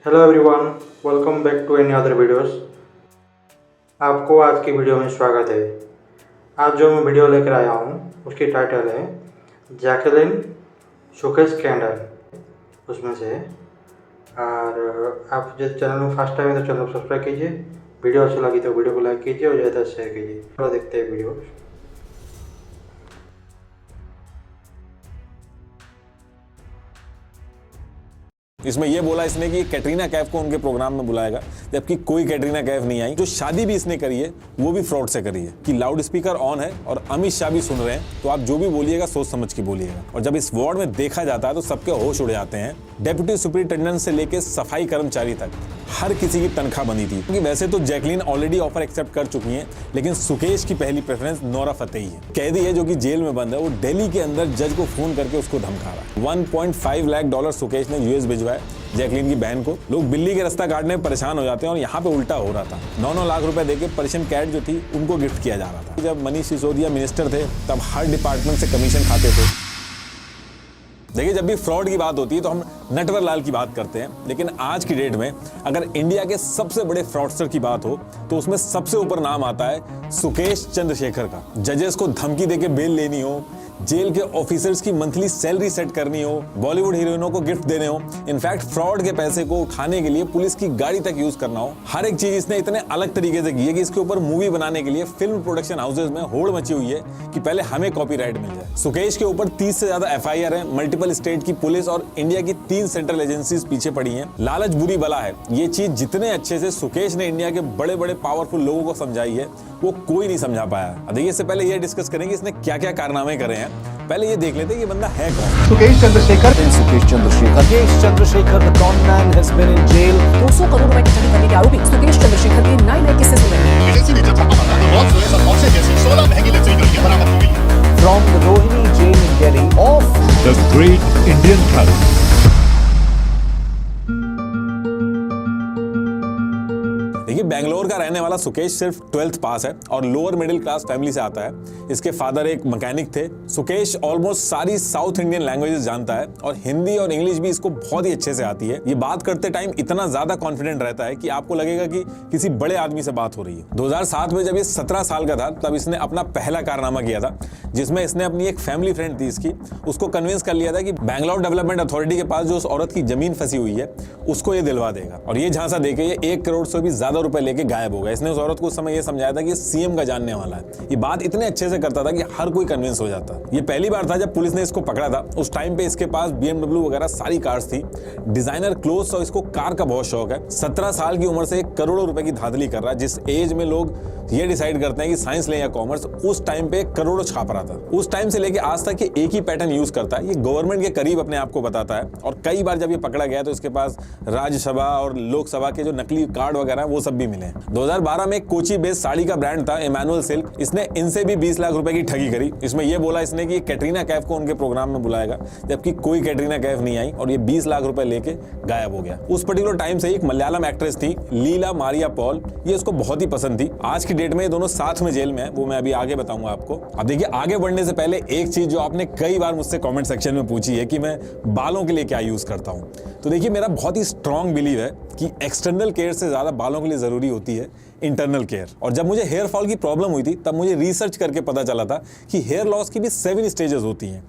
Hello everyone, welcome back to any other videos. आपको आज की वीडियो में स्वागत है। आज जो मैं वीडियो लेकर आया हूँ उसकी टाइटल है जैकलिन सुकेश स्कैंडल उसमें से। और आप जिस चैनल में फर्स्ट टाइम है तो चैनल को सब्सक्राइब कीजिए। वीडियो अच्छी लगी तो वीडियो को लाइक कीजिए और ज़्यादा शेयर कीजिए। तो देखते हैं वीडियो। इसमें यह बोला इसने कि कैटरीना कैफ को उनके प्रोग्राम में बुलाएगा, जबकि कोई कैटरीना कैफ नहीं आई। जो शादी भी इसने करी है वो भी फ्रॉड से करी है कि लाउड स्पीकर ऑन है और अमित शाह भी सुन रहे हैं, तो आप जो भी बोलिएगा सोच समझ के बोलिएगा। और जब इस वार्ड में देखा जाता है तो सबके होश उड़ जाते हैं। डेप्यूटी सुपरिटेंडेंट से लेकर सफाई कर्मचारी तक हर किसी की तनख्वाह बनी थी। क्योंकि वैसे तो जैकलिन ऑलरेडी ऑफर एक्सेप्ट कर चुकी हैं, लेकिन सुकेश की पहली प्रेफरेंस नोरा फतेही है। कैदी है जो कि जेल में बंद है, वो दिल्ली के अंदर जज को फोन करके उसको धमका रहा है। $1.5 लाख सुकेश ने यूएस भिजवाया जैकलिन की बहन को। लोग बिल्ली के रास्ता काटने में परेशान हो जाते हैं और यहाँ पे उल्टा हो रहा था। 9 लाख रुपए देके पर्शियन कैट जो थी उनको गिफ्ट किया जा रहा था। जब मनीष सिसोदिया मिनिस्टर थे तब हर डिपार्टमेंट से कमीशन खाते थे। देखिए, जब भी फ्रॉड की बात होती है तो हम नटवर लाल की बात करते हैं, लेकिन आज की डेट में अगर इंडिया के सबसे बड़े फ्रॉडस्टर की बात हो तो उसमें सबसे ऊपर नाम आता है सुकेश चंद्रशेखर का। जजेस को धमकी देके बेल लेनी हो, जेल के ऑफिसर्स की मंथली सैलरी सेट करनी हो, बॉलीवुड हीरोइनों को गिफ्ट देने हो, इनफैक्ट फ्रॉड के पैसे को उठाने के लिए पुलिस की गाड़ी तक यूज करना हो, हर एक चीज इसने इतने अलग तरीके से की है कि इसके ऊपर मूवी बनाने के लिए फिल्म प्रोडक्शन हाउसेज में होड़ मची हुई है कि पहले हमें कॉपीराइट मिल जाए। सुकेश के ऊपर 30 से ज्यादा FIR है। मल्टीपल स्टेट की पुलिस और इंडिया की 3 सेंट्रल एजेंसीज पीछे पड़ी हैं। लालच बुरी बला है, ये चीज जितने अच्छे से सुकेश ने इंडिया के बड़े बड़े पावरफुल लोगों को समझाई है वो कोई नहीं समझा पाया। देखिए, इससे पहले ये डिस्कस करेंगे इसने क्या क्या कारनामे करे हैं। पहले ये देख लेते हैं ये बंदा है कौन। Sukesh Chandrashekhar the con man has been in jail. 200 crore रुपए की ठगी करने के आरोपी सुकेश चंद्रशेखर के नए किस्से सुने। एजेंसी ने जब छापा मारा तो रॉल्स रॉयस और पोर्शे जैसी 16 महंगी लग्जरी गाड़ियां बरामद की गई। From the Rohini jail in Delhi of The Great Indian Travel. देखिए, बेंगलोर का रहने वाला सुकेश सिर्फ 12th पास है और लोअर मिडिल क्लास फैमिली से आता है। इसके फादर एक मैकेनिक थे। सुकेश ऑलमोस्ट सारी साउथ इंडियन लैंग्वेजेस जानता है और हिंदी और इंग्लिश भी इसको बहुत ही अच्छे से आती है। ये बात करते टाइम इतना ज्यादा कॉन्फिडेंट रहता है कि आपको लगेगा कि किसी बड़े आदमी से बात हो रही है। 2007 में जब ये 17 साल का था तब इसने अपना पहला कारनामा किया था, जिसमें इसने अपनी एक फैमिली फ्रेंड थी इसकी, उसको कन्विंस कर लिया था कि बैंगलोर डेवलपमेंट अथॉरिटी के पास जो उस औरत की जमीन फंसी हुई है उसको ये दिलवा देगा। और ये झांसा देके ये 1 करोड़ से भी ज्यादा रुपए लेके गायब हो गया। इसने उस औरत को उस समय ये समझाया था कि CM का जानने वाला है। ये बात इतने अच्छे से करता था कि हर कोई कन्विंस हो जाता। ये पहली बार था जब पुलिस ने इसको पकड़ा था। उस टाइम पे इसके पास BMW वगैरह सारी कार्स थी, डिजाइनर क्लोथ्स, और इसको कार का बहुत शौक है। 17 साल की उम्र से 1 करोड़ रुपए की धांधली कर रहा है। जिस एज में लोग ये डिसाइड करते हैं कि साइंस लें या कॉमर्स, उस टाइम पे करोड़ों छाप रहा था। उस टाइम से लेके आज तक ये एक ही पैटर्न यूज करता है। ये गवर्नमेंट के करीब अपने आप को बताता है और कई बार जब ये पकड़ा गया तो इसके पास राज्यसभा और लोकसभा के जो नकली कार्ड वगैरह है वो सब भी मिले। 2012 में कोची बेस्ड साड़ी का ब्रांड था इमैनुअल सिल्क। इसने इनसे भी 20 लाख रुपए की ठगी करी। इसमें यह बोला इसने कि कैटरीना कैफ को उनके प्रोग्राम में बुलाएगा, जबकि कोई कैटरीना कैफ नहीं आई और ये 20 लाख रुपए लेके गायब हो गया। उस पर्टिकुलर टाइम से एक मलयालम एक्ट्रेस थी लीला मारिया पॉल, ये उसको बहुत ही पसंद थी। आज की डेट में ये दोनों साथ में जेल में है, वो मैं अभी आगे बताऊंगा आपको। अब देखिए, आगे बढ़ने से पहले एक चीज जो आपने कई बार मुझसे कमेंट सेक्शन में पूछी है कि मैं बालों के लिए क्या यूज करता हूं, तो देखिए, मेरा बहुत ही स्ट्रांग बिलीव है कि एक्सटर्नल केयर से ज्यादा बालों के लिए जरूरी होती है इंटरनल केयर। और जब मुझे हेयर फॉल की प्रॉब्लम हुई थी तब मुझे रिसर्च करके पता चला था कि हेयर लॉस की भी 7 स्टेजेस होती हैं।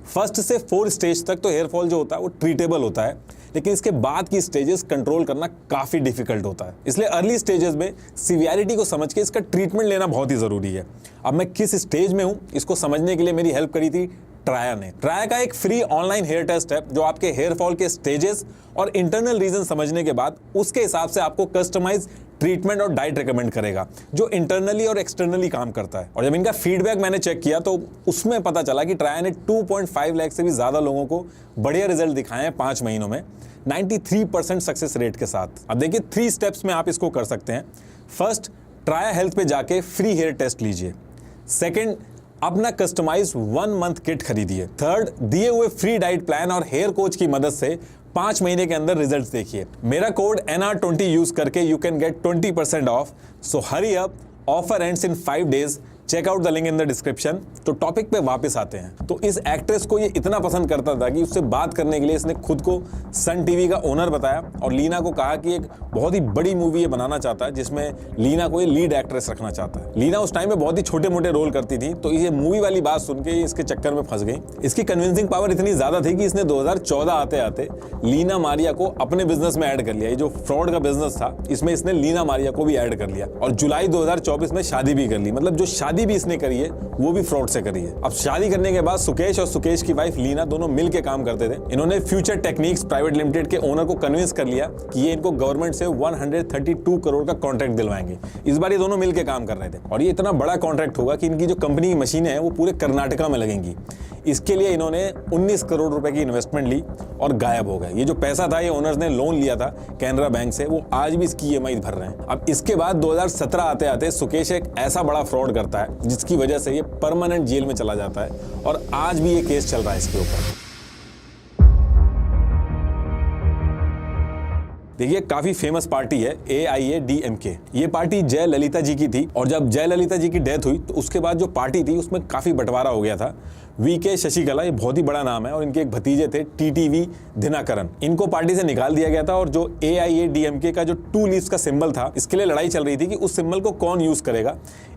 1st से 4 स्टेज तक तो हेयर फॉल जो होता है वो ट्रीटेबल होता है, लेकिन इसके बाद की स्टेजेस कंट्रोल करना काफी डिफिकल्ट होता है। इसलिए अर्ली स्टेजेस में सीवियरिटी को समझ के इसका ट्रीटमेंट लेना बहुत ही जरूरी है। अब मैं किस स्टेज में हूं इसको समझने के लिए मेरी हेल्प करी थी ट्राया ने। ट्राया का एक फ्री ऑनलाइन हेयर टेस्ट है जो आपके हेयर फॉल के स्टेजेस और इंटरनल रीजन समझने के बाद उसके हिसाब से आपको कस्टमाइज ट्रीटमेंट और डाइट रेकमेंड करेगा, जो इंटरनली और एक्सटर्नली काम करता है। और जब इनका फीडबैक मैंने चेक किया तो उसमें पता चला कि ट्राया ने 2.5 लाख से भी ज्यादा लोगों को बढ़िया रिजल्ट दिखाए हैं 5 महीनों में, 93% सक्सेस रेट के साथ। अब देखिए, 3 स्टेप्स में आप इसको कर सकते हैं। फर्स्ट, ट्राया हेल्थ पे जाके फ्री हेयर टेस्ट लीजिए। सेकंड, अपना कस्टमाइज 1 मंथ किट खरीदिए। थर्ड, दिए हुए फ्री डाइट प्लान और हेयर कोच की मदद से 5 महीने के अंदर रिजल्ट्स देखिए। मेरा कोड NR20 यूज करके you can get 20% off. So hurry up, offer ends in 5 days। Check out the link in the description. तो टॉपिक पे वापस आते हैं। तो इस एक्ट्रेस को ये इतना पसंद करता था कि उससे बात करने के लिए इसने खुद को सन टीवी का ओनर बताया और लीना को कहा कि एक बहुत ही बड़ी मूवी ये बनाना चाहता है जिसमें लीना को ये लीड एक्ट्रेस रखना चाहता है। लीना उस टाइम में बहुत ही छोटे मोटे रोल करती थी, तो ये मूवी वाली बात सुन के इसके चक्कर में फंस गई। इसकी कन्विंसिंग पावर इतनी ज्यादा थी कि इसने 2014 आते आते लीना मारिया को अपने बिजनेस में ऐड कर लिया। ये जो फ्रॉड का बिजनेस था इसमें इसने लीना मारिया को भी ऐड कर लिया और जुलाई 2024 में शादी भी कर ली। मतलब जो शादी भी इसने करी है वो भी फ्रॉड से करी है। अब शादी करने के बाद सुकेश और सुकेश की वाइफ लीना दोनों मिल के काम करते थे। इन्होंने फ्यूचर टेक्निक्स प्राइवेट लिमिटेड के ओनर को कन्विंस कर लिया कि ये इनको गवर्नमेंट से 132 करोड़ का कॉन्ट्रैक्ट दिलवाएंगे। इस बार ये दोनों मिल के काम कर रहे थे और ये इतना बड़ा कॉन्ट्रैक्ट होगा कि इनकी जो कंपनी की मशीनें हैं वो पूरे कर्नाटका में लगेंगी। इसके लिए इन्होंने 19 करोड़ रुपए की इन्वेस्टमेंट ली और गायब हो गए। ये जो पैसा था ये ओनर्स ने लोन लिया था कैनरा बैंक से, वो आज भी इसकी EMI भर रहे हैं। अब इसके बाद 2017 आते आते सुकेश एक ऐसा बड़ा फ्रॉड करता है जिसकी वजह से ये परमानेंट जेल में चला जाता है और आज भी ये केस चल रहा है इसके ऊपर। देखिए काफी फेमस पार्टी है AIADMK। ये पार्टी जयललिता जी की थी और जब जयललिता जी की डेथ हुई तो उसके बाद जो पार्टी थी उसमें काफी बंटवारा हो गया था। VK शशिकला, ये बहुत ही बड़ा नाम है, और इनके एक भतीजे थे TTV दिनाकरन। इनको पार्टी से निकाल दिया गया था और जो AIADMK का जो 2 लीव्स का सिंबल था इसके लिए लड़ाई चल रही थी कि उस सिंबल को कौन यूज करेगा।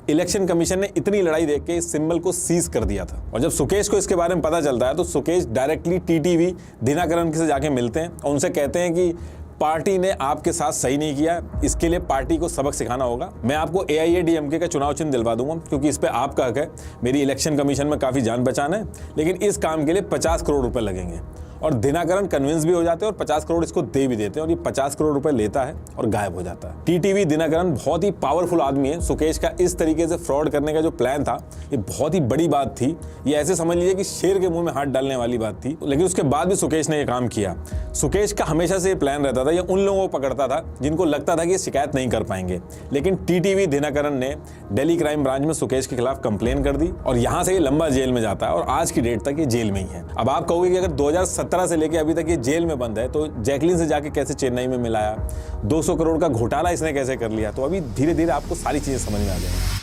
इलेक्शन कमीशन ने इतनी लड़ाई देख के इस सिंबल को सीज कर दिया था और जब सुकेश को इसके बारे में पता चलता है तो सुकेश डायरेक्टली TTV दिनाकरन से जाके मिलते हैं और उनसे कहते हैं कि पार्टी ने आपके साथ सही नहीं किया, इसके लिए पार्टी को सबक सिखाना होगा। मैं आपको AIADMK का चुनाव चिन्ह दिलवा दूंगा क्योंकि इस पे आपका हक है। मेरी इलेक्शन कमीशन में काफी जान पहचान है, लेकिन इस काम के लिए 50 करोड़ रुपए लगेंगे। और दिनाकरन कन्विंस भी हो जाते हैं और 50 करोड़ इसको दे भी देते हैं और ये 50 करोड़ रुपए लेता है और गायब हो जाता है। TTV दिनाकरन बहुत ही पावरफुल आदमी है। सुकेश का इस तरीके से फ्रॉड करने का जो प्लान था ये बहुत ही बड़ी बात थी। ये ऐसे समझ लीजिए कि शेर के मुंह में हाथ डालने वाली बात थी, लेकिन उसके बाद भी सुकेश ने ये काम किया। सुकेश का हमेशा से ये प्लान रहता था, ये उन लोगों को पकड़ता था जिनको लगता था कि ये शिकायत नहीं कर पाएंगे। लेकिन TTV दिनाकरन ने दिल्ली क्राइम ब्रांच में सुकेश के खिलाफ कंप्लेन कर दी और यहाँ से ये लंबा जेल में जाता है और आज की डेट तक ये जेल में ही है। अब आप कहोगे कि अगर 2017 से लेकर अभी तक ये जेल में बंद है तो जैकलिन से जाके कैसे चेन्नई में मिलाया, 200 करोड़ का घोटाला इसने कैसे कर लिया, तो अभी धीरे धीरे आपको सारी चीजें समझ में आ जाएंगी।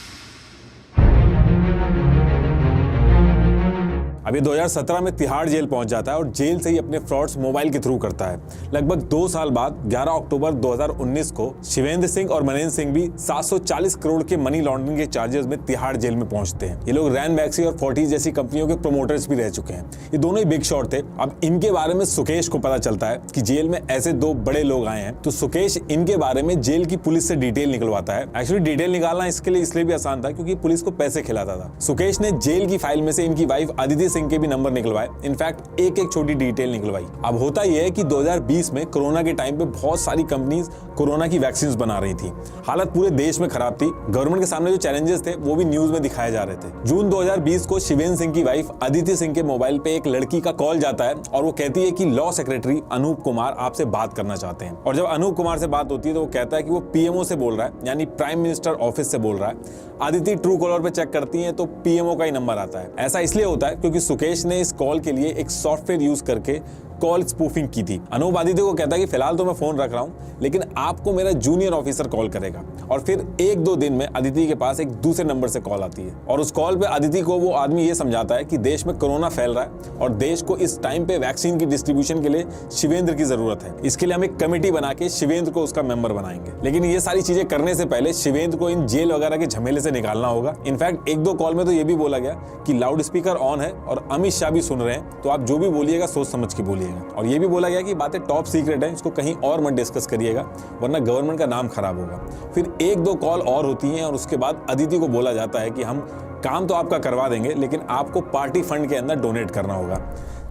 अभी 2017 में तिहाड़ जेल पहुंच जाता है और जेल से ही अपने फ्रॉड्स मोबाइल के थ्रू करता है। लगभग 2 साल बाद 11 अक्टूबर 2019 को शिवेंद्र सिंह और मनेंद्र सिंह भी 740 करोड़ के मनी लॉन्ड्रिंग के चार्जेस में तिहाड़ जेल में पहुंचते हैं। ये लोग रैन मैक्सी और फोर्टीज जैसी कंपनियों के प्रोमोटर्स भी रह चुके हैं। ये दोनों ही बिग शॉट थे। अब इनके बारे में सुकेश को पता चलता है कि जेल में ऐसे 2 बड़े लोग आए हैं, तो सुकेश इनके बारे में जेल की पुलिस से डिटेल निकलवाता है। एक्चुअली डिटेल निकालना इसके लिए इसलिए भी आसान था क्योंकि पुलिस को पैसे खिलाता था। सुकेश ने जेल की फाइल में से इनकी वाइफ अदिति सिंह के भी नंबर निकलवाए। इनफैक्ट एक एक छोटी डिटेल निकलवाई। अब होता यह है कि 2020 में कोरोना के टाइम पे बहुत सारी कंपनीज कोरोना की वैक्सीन बना रही थी। हालत पूरे देश में खराब थी। गवर्नमेंट के सामने जो चैलेंजेस थे वो भी न्यूज में दिखाए जा रहे थे। जून 2020 को शिवेंद्र सिंह की वाइफ अदिति सिंह के मोबाइल पे एक लड़की का कॉल जाता है और वो कहती है कि लॉ सेक्रेटरी अनूप कुमार आपसे बात करना चाहते हैं। और जब अनूप कुमार से बात होती है तो वो कहता है कि वो PMO से बोल रहा है, यानी प्राइम मिनिस्टर ऑफिस से बोल रहा है। अदिति ट्रू कॉलर पे चेक करती है तो PMO का ही नंबर आता है। ऐसा इसलिए होता है क्योंकि सुकेश ने इस कॉल के लिए एक सॉफ्टवेयर यूज करके कॉल स्पूफिंग की थी। अनूप आदित्य को कहता है कि फिलहाल तो मैं फोन रख रहा हूं, लेकिन आपको मेरा जूनियर ऑफिसर कॉल करेगा। और फिर 1-2 दिन में अदिति के पास एक दूसरे नंबर से कॉल आती है और उस कॉल पे अदिति को वो आदमी ये समझाता है कि देश में कोरोना फैल रहा है और देश को इस टाइम पे वैक्सीन की डिस्ट्रीब्यूशन के लिए शिवेंद्र की जरूरत है। इसके लिए हम एक कमेटी बना के शिवेंद्र को उसका मेंबर बनाएंगे। लेकिन ये सारी चीजें करने से पहले शिवेंद्र को इन जेल वगैरह के झमेले से निकालना होगा। इनफैक्ट 1-2 कॉल में तो ये भी बोला गया कि लाउड स्पीकर ऑन है और अमित शाह भी सुन रहे हैं, तो आप जो भी बोलिएगा सोच समझ के बोलिएगा। और ये भी बोला गया कि बातें टॉप सीक्रेट है, इसको कहीं और मत डिस्कस करिएगा वरना गवर्नमेंट का नाम खराब होगा। फिर 1-2 कॉल और होती हैं और उसके बाद अदिति को बोला जाता है कि हम काम तो आपका करवा देंगे लेकिन आपको पार्टी फंड के अंदर डोनेट करना होगा।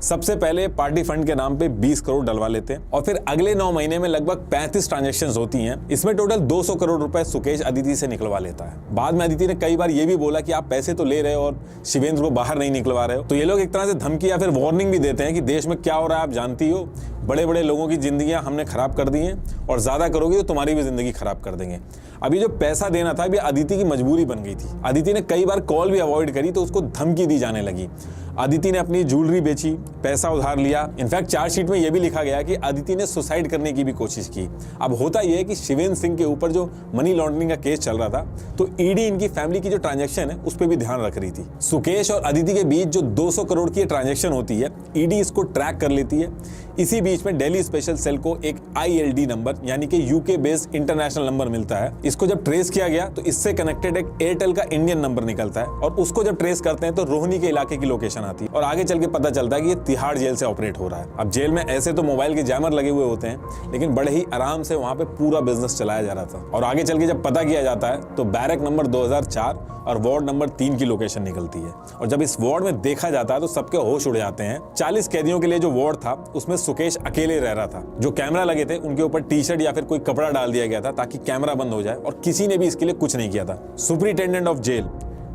सबसे पहले पार्टी फंड के नाम पे 20 करोड़ डलवा लेते हैं और फिर अगले 9 महीने में लगभग 35 ट्रांजैक्शंस होती हैं। इसमें टोटल 200 करोड़ रुपए सुकेश अदिति से निकलवा लेता है। बाद में अदिति ने कई बार ये भी बोला कि आप पैसे तो ले रहे हो और शिवेंद्र को बाहर नहीं निकलवा रहे हो। तो ये लोग एक तरह से धमकी या फिर वार्निंग भी देते हैं कि देश में क्या हो रहा है आप जानती हो, बड़े बड़े लोगों की जिंदगियां हमने खराब कर दी हैं और ज्यादा करोगी तो तुम्हारी भी जिंदगी खराब कर देंगे। अभी जो पैसा देना था अभी अदिति की मजबूरी बन गई थी। अदिति ने कई बार कॉल भी अवॉइड करी तो उसको धमकी दी जाने लगी। अदिति ने अपनी ज्वेलरी बेची, पैसा उधार लिया। इनफैक्ट चार्जशीट में यह भी लिखा गया कि अदिति ने सुसाइड करने की भी कोशिश की। अब होता यह है कि शिवेंद्र सिंह के ऊपर जो मनी लॉन्ड्रिंग का केस चल रहा था, तो ईडी इनकी फैमिली की जो ट्रांजैक्शन है उस पर भी ध्यान रख रही थी। सुकेश और अदिति के बीच जो 200 करोड़ की ट्रांजैक्शन होती है, ईडी इसको ट्रैक कर लेती है। इसी बीच में दिल्ली स्पेशल सेल को एक ILD नंबर यानी कि यूके बेस्ड इंटरनेशनल नंबर मिलता है। इसको जब ट्रेस किया गया तो इससे कनेक्टेड एक एयरटेल का इंडियन नंबर निकलता है और उसको जब ट्रेस करते हैं तो रोहिणी के इलाके की लोकेशन आती है और आगे चल के पता चलता है कि ये तिहाड़ जेल से ऑपरेट हो रहा है। अब जेल में ऐसे तो मोबाइल के जैमर लगे हुए होते हैं, लेकिन बड़े ही आराम से वहां पे पूरा बिजनेस चलाया जा रहा था। और आगे चल के जब पता किया जाता है तो बैरक नंबर 2004 और वार्ड नंबर 3 की लोकेशन निकलती है। और जब इस वार्ड में देखा जाता है तो सबके होश उड़ जाते हैं। 40 कैदियों के लिए जो वार्ड था उसमें सुकेश अकेले रह रहा था। जो कैमरा लगे थे उनके ऊपर टी-शर्ट या फिर कोई कपड़ा डाल दिया गया था ताकि कैमरा बंद हो जाए, और किसी ने भी इसके लिए कुछ नहीं किया था। Superintendent of jail,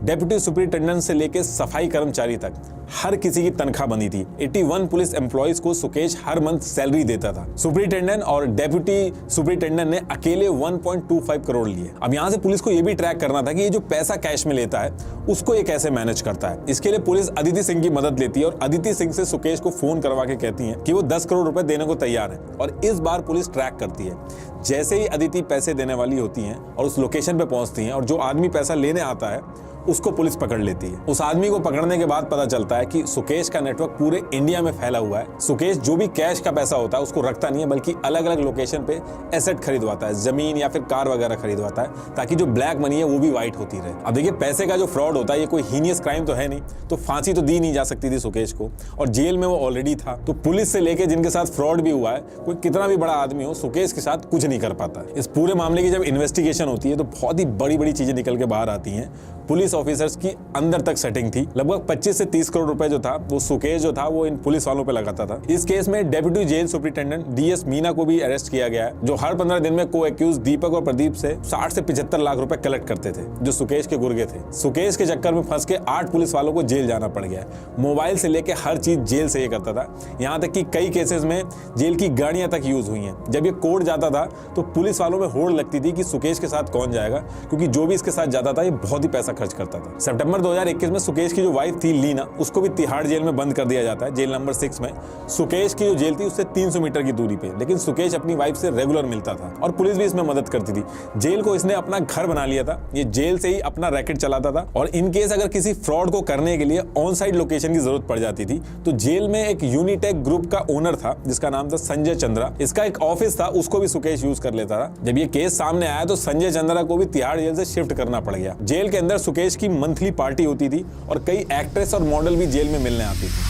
deputy superintendent से लेकर सफाई कर्मचारी तक हर किसी की तनख्वाह बंदी थी। 81 पुलिस एम्प्लॉइज को सुकेश हर मंथ सैलरी देता था। सुपरिटेंडेंट और डेप्यूटी सुपरिटेंडेंट ने अकेले 1.25 करोड़ लिए। अब यहाँ से पुलिस को यह भी ट्रैक करना था कि ये जो पैसा कैश में लेता है उसको ये कैसे मैनेज करता है। इसके लिए पुलिस अदिति सिंह की मदद लेती है और अदिति सिंह से सुकेश को फोन करवा के कहती है कि वो 10 करोड़ रुपए देने को तैयार है। और इस बार पुलिस ट्रैक करती है। जैसे ही अदिति पैसे देने वाली होती है और उस लोकेशन पे पहुंचती है और जो आदमी पैसा लेने आता है उसको पुलिस पकड़ लेती है। उस आदमी को पकड़ने के बाद पता चलता है कि सुकेश का नेटवर्क पूरे इंडिया में फैला हुआ है। सुकेश जो भी कैश का पैसा होता है उसको रखता नहीं है, बल्कि अलग अलग लोकेशन पे एसेट खरीदवाता है, जमीन या फिर कार वगैरह खरीदवाता है, ताकि जो ब्लैक मनी है वो भी वाइट होती रहे। अब देखिए, पैसे का जो फ्रॉड होता है ये कोई हीनियस क्राइम तो है नहीं, तो फांसी तो दी नहीं जा सकती थी सुकेश को, और जेल में वो ऑलरेडी था। तो पुलिस से लेके जिनके साथ फ्रॉड भी हुआ है, कोई कितना भी बड़ा आदमी हो, सुकेश के साथ कुछ नहीं कर पाता। इस पूरे मामले की जब इन्वेस्टिगेशन होती है तो बहुत ही बड़ी बड़ी चीजें निकल के बाहर आती हैं। पुलिस ऑफिसर्स की अंदर तक सेटिंग थी। लगभग 25 से 30 करोड़ रुपए जो था वो सुकेश जो था वो इन पुलिस वालों पे लगाता था। इस केस में deputy jail superintendent DS Meena को भी अरेस्ट किया गया है, जो हर 15 दिन में को एक्यूज दीपक और प्रदीप से 60 से 75 लाख रुपए कलेक्ट करते थे, जो सुकेश के गुर्गे थे। सुकेश के चक्कर में फंस के 8 पुलिस वालों को जेल जाना पड़ गया। मोबाइल से लेके हर चीज जेल से ये करता था। यहाँ तक कि कई केसेस में जेल की गाड़ियां तक यूज हुई हैं। जब ये कोर्ट जाता था तो पुलिस वालों में होड़ लगती थी कि सुकेश के साथ कौन जाएगा, क्योंकि जो भी इसके साथ जाता था ये बहुत ही पैसा खर्च करता था। सितंबर 2021 में सुकेश की जो वाइफ थी लीना, उसको भी तिहाड़ जेल में बंद कर दिया जाता है, जेल नंबर 6 में। सुकेश की जो जेल थी उससे 300 मीटर की दूरी पे, लेकिन सुकेश अपनी वाइफ से रेगुलर मिलता था और पुलिस भी इसमें मदद करती थी। जेल को इसने अपना घर बना लिया था। ये जेल से ही अपना रैकेट चलाता था, और इन केस अगर किसी फ्रॉड को करने के लिए ऑन साइड लोकेशन की जरूरत पड़ जाती थी तो जेल में एक यूनिटेक ग्रुप का ओनर था जिसका नाम था संजय चंद्रा। इसका एक ऑफिस था, उसको भी सुकेश यूज कर लेता था। जब ये केस सामने आया तो संजय चंद्रा को भी तिहाड़ जेल से शिफ्ट करना पड़ गया। जेल के अंदर सुकेश की मंथली पार्टी होती थी और कई एक्ट्रेस और मॉडल भी जेल में मिलने आती थी।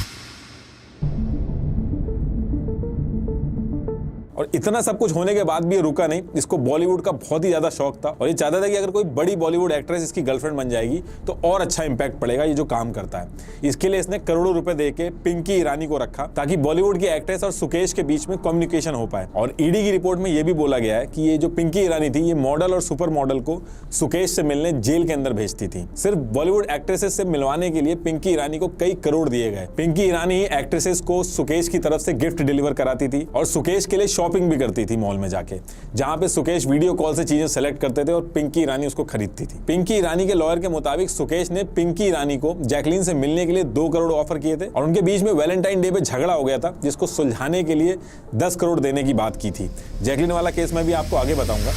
और इतना सब कुछ होने के बाद भी ये रुका नहीं। इसको बॉलीवुड का बहुत ही ज्यादा शौक था और ये चाहता था कि अगर कोई बड़ी बॉलीवुड एक्ट्रेस इसकी गर्लफ्रेंड बन जाएगी तो और अच्छा इंपैक्ट पड़ेगा ये जो काम करता है। इसके लिए इसने करोड़ों रुपए देके पिंकी ईरानी को रखा ताकि बॉलीवुड की एक्ट्रेस और सुकेश के बीच में कम्युनिकेशन हो पाए। और ईडी की रिपोर्ट में यह भी बोला गया है कि ये जो पिंकी ईरानी थी ये मॉडल और सुपर मॉडल को सुकेश से मिलने जेल के अंदर भेजती थी। सिर्फ बॉलीवुड एक्ट्रेसेस से मिलवाने के लिए पिंकी ईरानी को कई करोड़ दिए गए। पिंकी ईरानी ही एक्ट्रेसेस को सुकेश की तरफ से गिफ्ट डिलीवर कराती थी और सुकेश के लिए शॉपिंग भी करती थी मॉल में जाके, जहां पे सुकेश वीडियो कॉल से चीजें सेलेक्ट करते थे और पिंकी ईरानी उसको खरीदती थी। पिंकी ईरानी के लॉयर के मुताबिक सुकेश ने पिंकी ईरानी को जैकलीन से मिलने के लिए 2 करोड़ ऑफर किए थे और उनके बीच में वैलेंटाइन डे पे झगड़ा हो गया था, जिसको सुलझाने के लिए 10 करोड़ देने की बात की थी। जैकलीन वाला केस मैं भी आपको आगे बताऊंगा।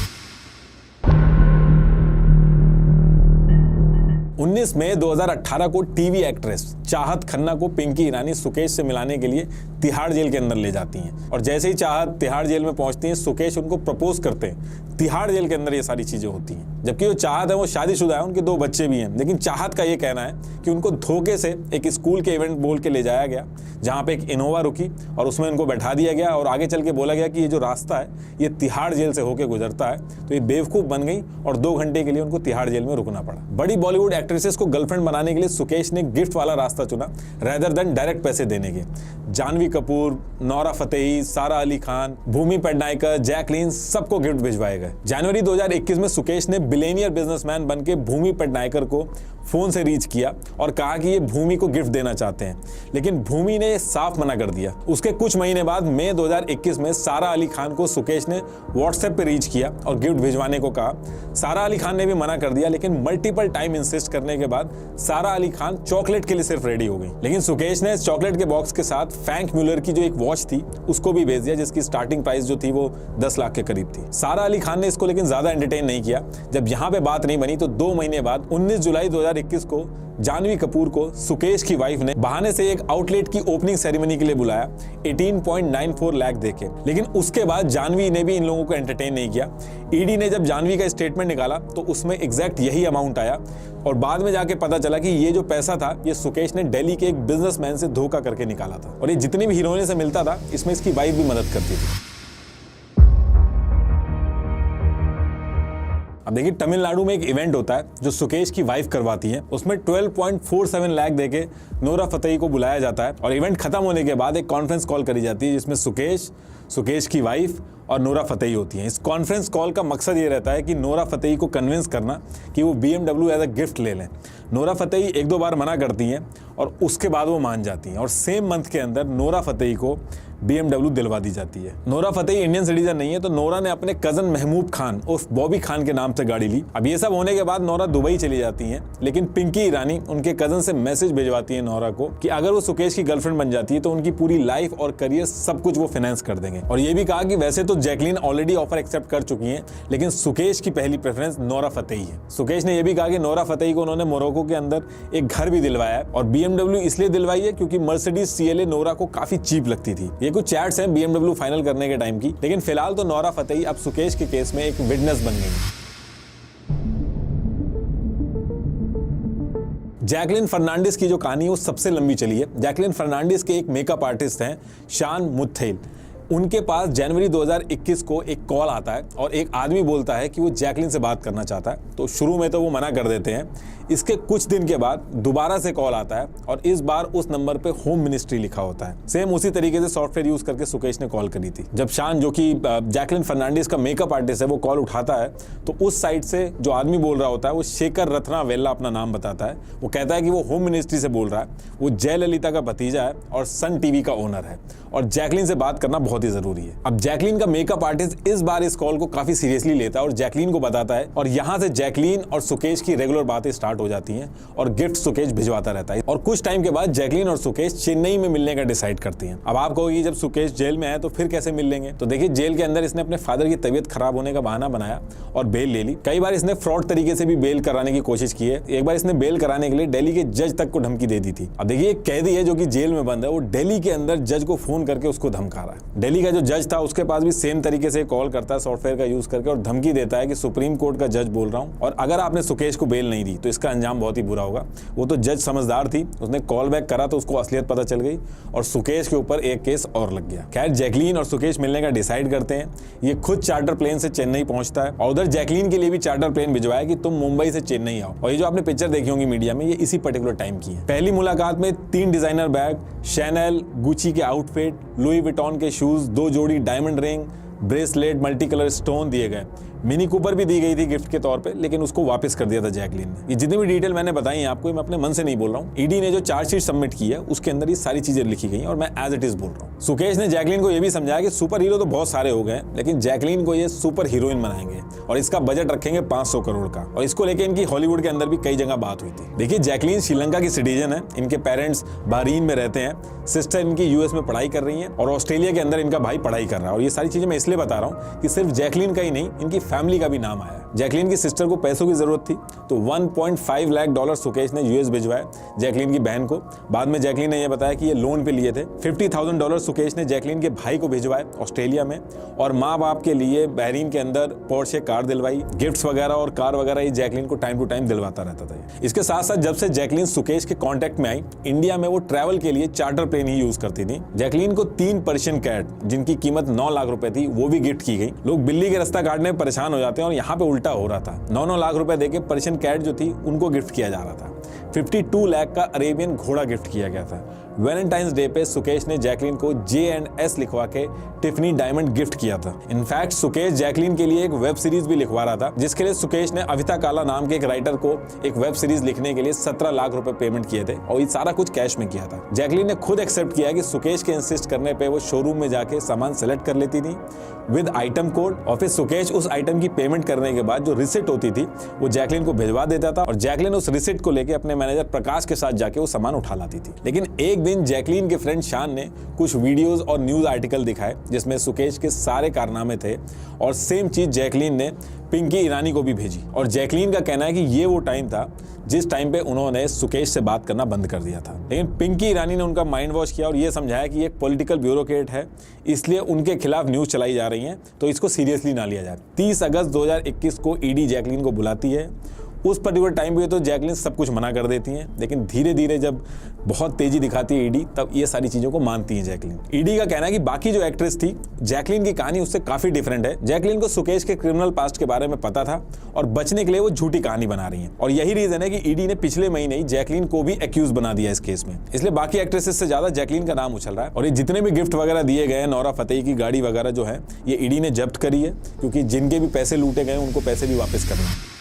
19 मई 2018 को टीवी एक्ट्रेस चाहत खन्ना को पिंकी ईरानी सुकेश से मिलाने के लिए तिहाड़ जेल के अंदर ले जाती हैं और जैसे ही चाहत तिहाड़ जेल में पहुंचती हैं सुकेश उनको प्रपोज करते हैं। तिहाड़ जेल के अंदर ये सारी चीजें होती हैं। जबकि जो चाहत है वो शादीशुदा है, उनके 2 बच्चे भी हैं, लेकिन चाहत का ये कहना है कि उनको धोखे से एक स्कूल के इवेंट बोल के ले जाया गया, जहाँ पे एक इनोवा रुकी और उसमें इनको बैठा दिया गया और आगे चल के बोला गया कि ये जो रास्ता है ये तिहाड़ जेल से होकर गुजरता है। तो ये बेवकूफ़ बन गई और 2 घंटे के लिए उनको तिहाड़ जेल में रुकना पड़ा। बड़ी बॉलीवुड एक्ट्रेसेस को गर्लफ्रेंड बनाने के लिए सुकेश ने गिफ्ट वाला रास्ता चुना रेदर देन डायरेक्ट पैसे देने के। जानवी कपूर, नौरा फतेही, सारा अली खान, भूमि पेडनेकर, जैकलीन सबको गिफ्ट भिजवाए गए। जनवरी 2021 में सुकेश ने बिलियनियर बिजनेसमैन बनके भूमि पेडनेकर को फोन से रीच किया और कहा कि ये भूमि को गिफ्ट देना चाहते हैं, लेकिन भूमि ने साफ मना कर दिया। उसके कुछ महीने बाद मई 2021 में सारा अली खान को सुकेश ने व्हाट्सएप पे रीच किया और गिफ्ट भिजवाने को कहा। सारा अली खान ने भी मना कर दिया, लेकिन मल्टीपल टाइम इंसिस्ट करने के बाद सारा अली खान चॉकलेट के लिए सिर्फ रेडी हो गई। लेकिन सुकेश ने चॉकलेट के बॉक्स के साथ फ्रैंक म्यूलर की जो एक वॉच थी उसको भी भेज दिया, जिसकी स्टार्टिंग प्राइस जो थी वो 10 लाख के करीब थी। सारा अली खान ने इसको लेकिन ज्यादा एंटरटेन नहीं किया। जब यहाँ पे बात नहीं बनी तो 2 महीने बाद 19 जुलाई 2021 को जानवी कपूर को सुकेश की वाइफ ने बहाने से एक आउटलेट की ओपनिंग सेरेमनी के लिए बुलाया 18.94 लाख देके। लेकिन उसके बाद जानवी ने भी इन लोगों को एंटरटेन नहीं किया। ईडी ने जब जानवी का स्टेटमेंट निकाला तो उसमें एग्जैक्ट यही अमाउंट आया और बाद में जाके पता चला कि ये जो पैसा था ये सुकेश ने दिल्ली के एक बिजनेसमैन से धोखा करके निकाला था और ये जितनी भी हीरोइन से मिलता था इसमें इसकी वाइफ भी मदद करती थी। अब देखिए, तमिलनाडु में एक इवेंट होता है जो सुकेश की वाइफ करवाती है। उसमें 12.47 लाख देके नोरा फतेही को बुलाया जाता है और इवेंट खत्म होने के बाद एक कॉन्फ्रेंस कॉल करी जाती है जिसमें सुकेश की वाइफ और नोरा फतेही होती हैं। इस कॉन्फ्रेंस कॉल का मकसद ये रहता है कि नोरा फतेही को कन्विंस करना कि वो BMW एज अ गिफ्ट ले लें। नोरा फतेही 1-2 बार मना करती हैं और उसके बाद वो मान जाती हैं और सेम मंथ के अंदर नोरा फतेही को BMW दिलवा दी जाती है। नोरा फतेही इंडियन सिटीजन नहीं है तो नोरा ने अपने कजन महमूब खान उर्फ बॉबी खान के नाम से गाड़ी ली। अब ये सब होने के बाद नोरा दुबई चली जाती हैं, लेकिन पिंकी ईरानी उनके कजन से मैसेज भिजवाती है नोरा को कि अगर वो सुकेश की गर्लफ्रेंड बन जाती है तो उनकी पूरी लाइफ और करियर सब कुछ वो फाइनेंस कर देंगे। और ये भी कहा कि वैसे तो जैकलीन ऑलरेडी ऑफर एक्सेप्ट कर चुकी है, लेकिन सुकेश की पहली प्रेफरेंस नोरा फतेही है। सुकेश ने यह भी कहा कि नोरा फतेही को उन्होंने मोरक्को के अंदर एक घर भी दिलवाया है और BMW इसलिए दिलवाई है क्योंकि मर्सिडीज CLA नोरा को काफी चीप लगती थी। ये कुछ चैट्स हैं BMW फाइनल करने के टाइम की, लेकिन फिलहाल तो नोरा फतेही अब सुकेश के केस में एक विटनेस बन गई। जैकलिन फर्नांडिस की जो कहानी है वो सबसे लंबी चली है। जैकलिन फर्नांडिस के एक मेकअप आर्टिस्ट हैं शान मुथेल। उनके पास जनवरी 2021 को एक कॉल आता है और एक आदमी बोलता है कि वो जैकलिन से बात करना चाहता है। तो शुरू में तो वो मना कर देते हैं। इसके कुछ दिन के बाद दोबारा से कॉल आता है और इस बार उस नंबर पे होम मिनिस्ट्री लिखा होता है। सेम उसी तरीके से सॉफ्टवेयर यूज करके सुकेश ने कॉल करी थी। जब शान, जो कि जैकलिन फर्नांडिस का मेकअप आर्टिस्ट है, वो कॉल उठाता है तो उस साइड से जो आदमी बोल रहा होता है वो शेखर रत्ना वेल्ला अपना नाम बताता है। वो कहता है कि वो होम मिनिस्ट्री से बोल रहा है, वो जयललिता का भतीजा है और सन टीवी का ओनर है और जैकलिन से बात करना बहुत ही जरूरी है। अब जैकलिन का मेकअप आर्टिस्ट इस बार इस कॉल को काफी सीरियसली लेता है और जैकलिन को बताता है और यहाँ से जैकलिन और सुकेश की रेगुलर बातें स्टार्ट हो जाती हैं और गिफ्ट सुकेश भिजवाता रहता है। और कुछ टाइम के बाद जैकलिन और सुकेश चेन्नई में मिलने का डिसाइड करती हैं। अब आप कहोगे जब सुकेश जेल में है तो फिर कैसे मिल लेंगे? तो देखिए, जेल के अंदर इसने अपने फादर की तबीयत खराब होने का बहाना बनाया और बेल ले ली। कई बार इसने फ्रॉड तरीके से भी बेल कराने की कोशिश की है। एक बार इसने बेल कराने के लिए दिल्ली के जज तक को धमकी दे दी थी। अब देखिए, एक कैदी है जो कि जेल में बंद है, वो दिल्ली के अंदर जज को फोन करके उसको धमका रहा है। दिल्ली का जो जज था उसके पास भी सेम तरीके से कॉल करता है सॉफ्टवेयर का यूज करके और धमकी देता है कि सुप्रीम कोर्ट का जज बोल रहा हूं और अगर आपने सुकेश को बेल नहीं दी तो इसका अंजाम बहुत ही बुरा होगा। वो तो जज समझदार थी, उसने कॉल बैक करा तो उसको असलियत पता चल गई और सुकेश के ऊपर एक केस और लग गया। खैर, जैकलीन और सुकेश मिलने का डिसाइड करते हैं। ये खुद चार्टर प्लेन से चेन्नई पहुंचता है और उधर जैकलीन के लिए भी चार्टर प्लेन भिजवाया कि तुम मुंबई से चेन्नई आओ। और ये जो आपने पिक्चर देखी होंगी मीडिया में, ये इसी पर्टिकुलर टाइम की है। पहली मुलाकात में 3 डिजाइनर बैग, शैनल, गुची के आउटफिट, लुई विटॉन के शूज, 2 जोड़ी diamond ring, bracelet, multi colour stone दिए गए। मिनी कूपर भी दी गई थी गिफ्ट के तौर पे, लेकिन उसको वापस कर दिया था जैकलीन ने। ये जितनी भी डिटेल मैंने बताई है आपको, मैं अपने मन से नहीं बोल रहा हूँ। ईडी ने जो चार्जशीट सबमिट की है उसके अंदर ये सारी चीजें लिखी गई और मैं एज इट इज बोल रहा हूँ। सुकेश ने जैकलीन को ये भी समझाया कि सुपर हीरो तो बहुत सारे हो गए, लेकिन जैकलीन को ये सुपर हीरोइन बनाएंगे और इसका बजट रखेंगे 500 करोड़ का। और इसको लेकर इनकी हॉलीवुड के अंदर भी कई जगह बात हुई थी। देखिए, जैकलीन श्रीलंका की सिटीजन है, इनके पेरेंट्स बहरीन में रहते हैं, सिस्टर इनकी US में पढ़ाई कर रही है और ऑस्ट्रेलिया के अंदर इनका भाई पढ़ाई कर रहा है। और ये सारी चीजें मैं इसलिए बता रहा हूँ कि सिर्फ जैकलीन का ही नहीं, इनकी फैमिली का भी नाम आया। जैकलीन की सिस्टर को पैसों की जरूरत थी तो $1.5 लाख सुकेश ने US भिजवाए जैकलीन की बहन को। बाद में जैकलीन ने यह बताया कि ये लोन पे लिए थे। $50,000 सुकेश ने जैकलीन के भाई को भिजवाए ऑस्ट्रेलिया में और माँ बाप के लिए बहरीन के अंदर पोर्शे कार दिलवाई। गिफ्ट्स वगैरह और कार वगैरह ये जैकलीन को टाइम टू टाइम दिलवाता रहता था। इसके साथ साथ जब से जैकलीन सुकेश के कॉन्टेक्ट में आई, इंडिया में वो ट्रैवल के लिए चार्टर प्लेन ही यूज करती थी। जैकलीन को 3 पर्शियन कैट जिनकी कीमत 9 लाख रुपए थी वो भी गिफ्ट की गई। लोग बिल्ली के रास्ता काटने में परेशान हो जाते हैं और यहाँ पे उल्टा हो रहा था। 9 लाख रुपए देके पर्शियन कैट जो थी उनको गिफ्ट किया जा रहा था। 52 लाख का अरेबियन घोड़ा गिफ्ट किया गया था। वैलेंटाइंस डे पे सुकेश ने जैकलीन को J&S लिखवा के टिफनी डायमंड गिफ्ट किया था। इनफैक्ट सुकेश जैकलीन के लिए एक वेब सीरीज भी लिखवा रहा था, जिसके लिए सुकेश ने अविता काला नाम के एक राइटर को एक वेब सीरीज लिखने के लिए 17 लाख रुपए पेमेंट किए थे और ये सारा कुछ कैश में किया था। जैकलीन ने खुद एक्सेप्ट किया कि सुकेश के इंसिस्ट करने पे वो शोरूम में जाके सामान सेलेक्ट कर लेती थी विद आइटम कोड, और फिर सुकेश उस आइटम की पेमेंट करने के बाद जो रिसिप्ट होती थी वो जैकलीन को भिजवा देता था और जैकलीन उस रिसिप्ट को लेके अपने मैनेजर प्रकाश के साथ जाके वो सामान उठा लाती थी। लेकिन एक दिन जैकलीन के फ्रेंड शान ने कुछ वीडियोस और न्यूज आर्टिकल दिखाए जिसमें सुकेश के सारे कारनामे थे और सेम चीज जैकलीन ने पिंकी ईरानी को भी भेजी। और जैकलीन का कहना है कि ये वो टाइम था जिस टाइम पे उन्होंने सुकेश से बात करना बंद कर दिया था। लेकिन पिंकी ईरानी ने उनका माइंड वॉश किया और ये समझाया कि एक पॉलिटिकल ब्यूरोक्रेट है, इसलिए उनके खिलाफ न्यूज चलाई जा रही है, तो इसको सीरियसली ना लिया जाए। 30 अगस्त 2021 को ईडी जैकलीन को बुलाती है। उस पर्टिकुलर टाइम पे तो जैकलीन सब कुछ मना कर देती हैं, लेकिन धीरे धीरे जब बहुत तेजी दिखाती है ईडी, तब ये सारी चीज़ों को मानती है जैकलीन। ईडी का कहना है कि बाकी जो एक्ट्रेस थी, जैकलीन की कहानी उससे काफ़ी डिफरेंट है। जैकलीन को सुकेश के क्रिमिनल पास्ट के बारे में पता था और बचने के लिए वो झूठी कहानी बना रही हैं, और यही रीज़न है कि ईडी ने पिछले महीने ही जैकलीन को भी एक्यूज बना दिया इस केस में। इसलिए बाकी एक्ट्रेसेस से ज़्यादा जैकलीन का नाम उछल रहा है। और ये जितने भी गिफ्ट वगैरह दिए गए हैं, नौरा फतेही की गाड़ी वगैरह जो है, ये ईडी ने जब्त करी है, क्योंकि जिनके भी पैसे लूटे गए उनको पैसे भी वापस करने हैं।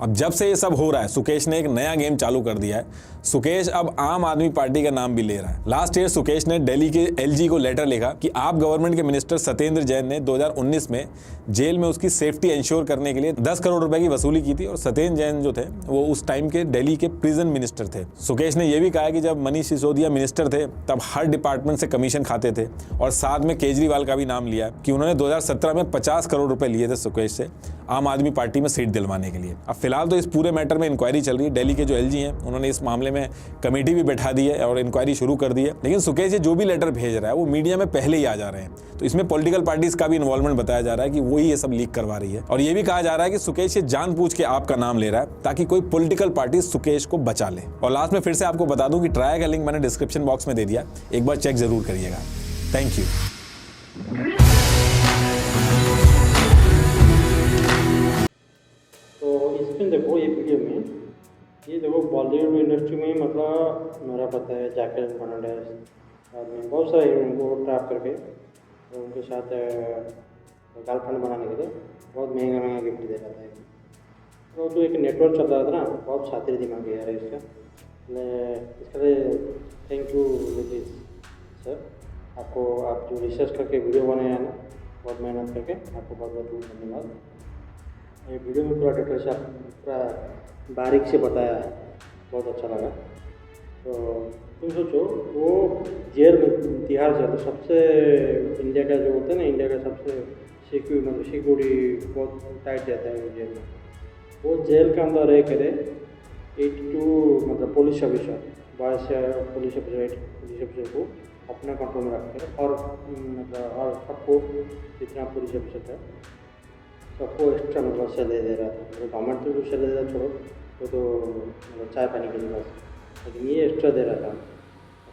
अब जब से ये सब हो रहा है, सुकेश ने एक नया गेम चालू कर दिया है। सुकेश अब आम आदमी पार्टी का नाम भी ले रहा है। लास्ट ईयर सुकेश ने दिल्ली के एलजी को लेटर लिखा कि आप गवर्नमेंट के मिनिस्टर सत्येंद्र जैन ने 2019 में जेल में उसकी सेफ्टी इंश्योर करने के लिए 10 करोड़ रुपए की वसूली की थी, और सत्येंद्र जैन जो थे वो उस टाइम के दिल्ली के प्रिजन मिनिस्टर थे। सुकेश ने यह भी कहा कि जब मनीष सिसोदिया मिनिस्टर थे तब हर डिपार्टमेंट से कमीशन खाते थे, और साथ में केजरीवाल का भी नाम लिया कि उन्होंने 2017 में 50 करोड़ रुपए लिए थे सुकेश से आम आदमी पार्टी में सीट दिलवाने के लिए। अब फिलहाल तो इस पूरे मैटर में इंक्वायरी चल रही है। दिल्ली के जो एलजी हैं उन्होंने इस मामले में कमेटी भी बैठा दी है और इंक्वायरी शुरू कर दी है। लेकिन सुकेश ये जो भी लेटर भेज रहा है वो मीडिया में पहले ही आ जा रहे हैं, तो इसमें पॉलिटिकल पार्टीज का भी इन्वॉल्वमेंट बताया जा रहा है कि वही ये सब लीक करवा रही है। और ये भी कहा जा रहा है कि सुकेश ये जानबूझ के आपका नाम ले रहा है ताकि कोई पॉलिटिकल पार्टी सुकेश को बचा ले। और लास्ट में फिर से आपको बता दूं कि ट्राई का लिंक मैंने डिस्क्रिप्शन बॉक्स में दे दिया, एक बार चेक जरूर करिएगा। Thank you. इसमें देखो ये वीडियो में ये देखो बॉलीवुड इंडस्ट्री में मतलब मेरा पता है जैकलीन फर्नांडिस आदमी बहुत सारे हीरोइन को ट्रैप करके तो उनके साथ गर्लफ्रेंड बनाने के लिए बहुत महंगा महंगा गिफ्ट दे रहा था। तो जो एक नेटवर्क चल रहा था ना, बहुत शातिर दिमाग है यार इसका। इसके लिए थैंक यू विजित सर, आपको आप जो रिसर्च करके वीडियो बनाया है ना, बहुत मेहनत करके आपको बहुत बहुत धन्यवाद। ये वीडियो में पूरा डिटेल से आप पूरा बारीक से बताया है, बहुत अच्छा लगा। तो तुम सोचो वो जेल में तिहाड़ जेल तो सबसे इंडिया का जो होता है ना, इंडिया का सबसे सिक्योरिटी बहुत टाइट रहता है वो जेल में। वो जेल के अंदर रह करे 82 मतलब पुलिस ऑफिसर, 22 पुलिस ऑफिसर को अपने कंट्रोल में रखते हैं, और मतलब और सबको जितना पुलिस ऑफिसर था सबको एक्स्ट्रा मतलब सैलरी दे रहा था। तो गवर्नमेंट तो जो सैलरी दे रहा छोड़ो, तो मतलब चाय पानी के लिए बस, लेकिन ये एक्स्ट्रा दे रहा था।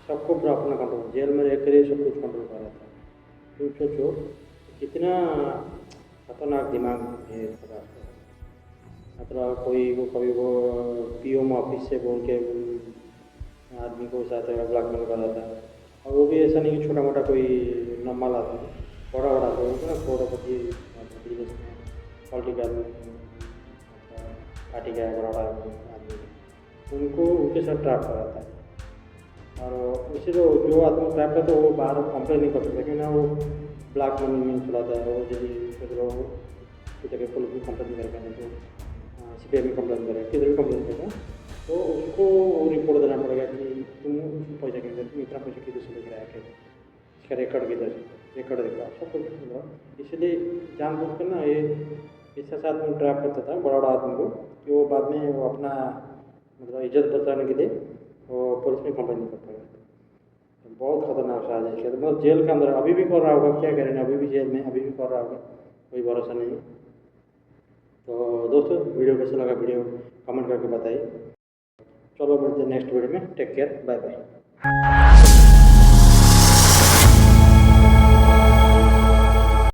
सबको पूरा अपना कंट्रोल, जेल में रह कर सब कुछ कंट्रोल कर रहा था। तुम सोचो कितना खतरनाक दिमाग है इसका। मतलब कोई वो कभी वो पीएम ऑफिस से बोल के आदमी को साथ ब्लैकमेल कर रहा था, और वो भी ऐसा नहीं कि छोटा मोटा कोई नम्मा लाता है, बड़ा बड़ा तो ना करोड़पति बिजनेस में पॉलिटिकल पार्टी का बड़ा आदमी, उनको उनके साथ ट्रैप कर रहा था। और उसे जो आदमी ट्रैप करता है वो बाहर कंप्लेन नहीं कर सकता, क्योंकि ना वो ब्लैक मनी में चलाता है। वो यदि किधर पुलिस में कंप्लेन करेगा, नहीं तो CBI में कंप्लेन करेगा, किधर भी कंप्लेन करेगा, तो उसको रिपोर्ट देना पड़ेगा कि तुम पैसा किधर, तुम इतना पैसा किधर से लेकर आया, कैसे, इसका रिकॉर्ड किधर, रिकॉर्ड देखा, सब कुछ। इसलिए जानबूझ कर ना ये इसके साथ में ट्रैप करता था बड़ा बड़ा आदमी को, कि वो बाद में वो अपना मतलब इज्जत बचाने के लिए वो पुलिस में कंप्लेन नहीं कर पाएगा। बहुत खतरनाक साजिश है। मतलब जेल के अंदर अभी भी कर रहा होगा, क्या करेंगे, अभी भी जेल में अभी भी कर रहा होगा, कोई भरोसा नहीं है। तो दोस्तों वीडियो कैसा लगा, वीडियो कमेंट करके बताइए। चलो मिलते हैं नेक्स्ट वीडियो में। Take care, bye bye.